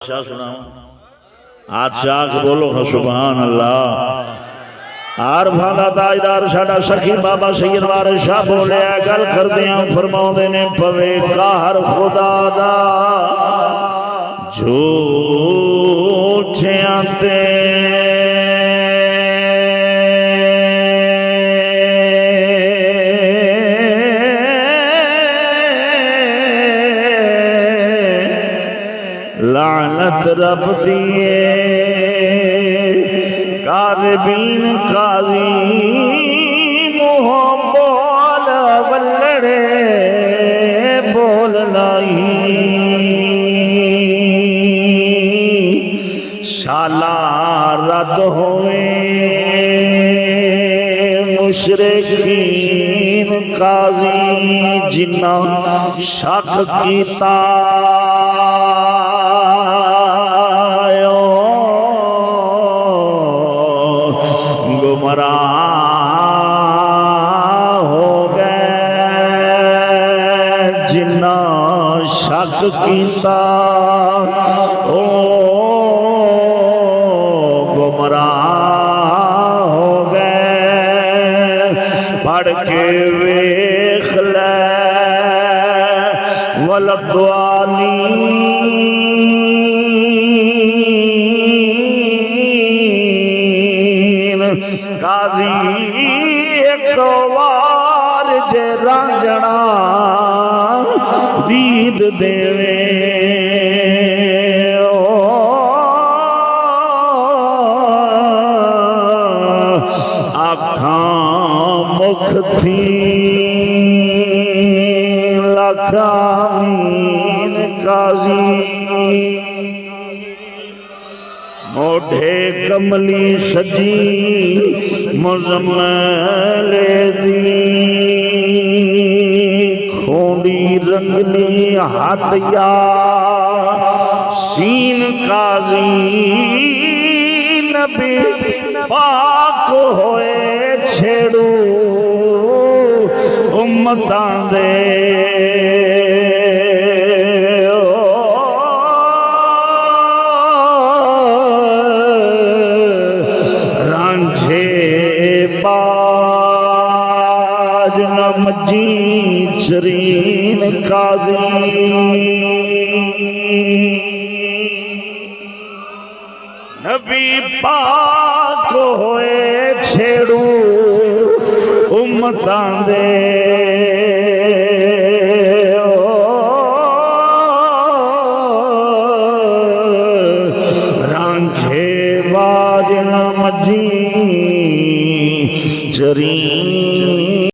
सुनाओ आज शाख बोलो सुभान अल्लाह। आर भागा ताजदार साडा सखी बाबा सैयद वारिस शाह बोले गल करदे फरमाउंदे ने पवे कहर खुदा दा झूठियां ते लानत रब दिए काज़िबीन काज़ी मुँह बोल वल्लड़े बोल लाई शाला रद होए मुशरिकीन काज़ी जिन्ना शक कीता गुमराह हो गए जिन्ना शक कीता ओ गुमराह हो गए। पढ़ के वेख ले वलद्वाली काज़ी एक वार जे रांझणा दीद देवे आखां मुख थी लखामीन काज़ी मोढ़े कमली सजी मुज़म्मिल दी खोंडी रंगली हाथिया सीन काज़ी नबी पाक होए छेड़ू उम्मतां दे मजी शरीन काज़ी नबी पाक होए छेड़ू उम्मतां दे रांझे बाज न मजी शरीन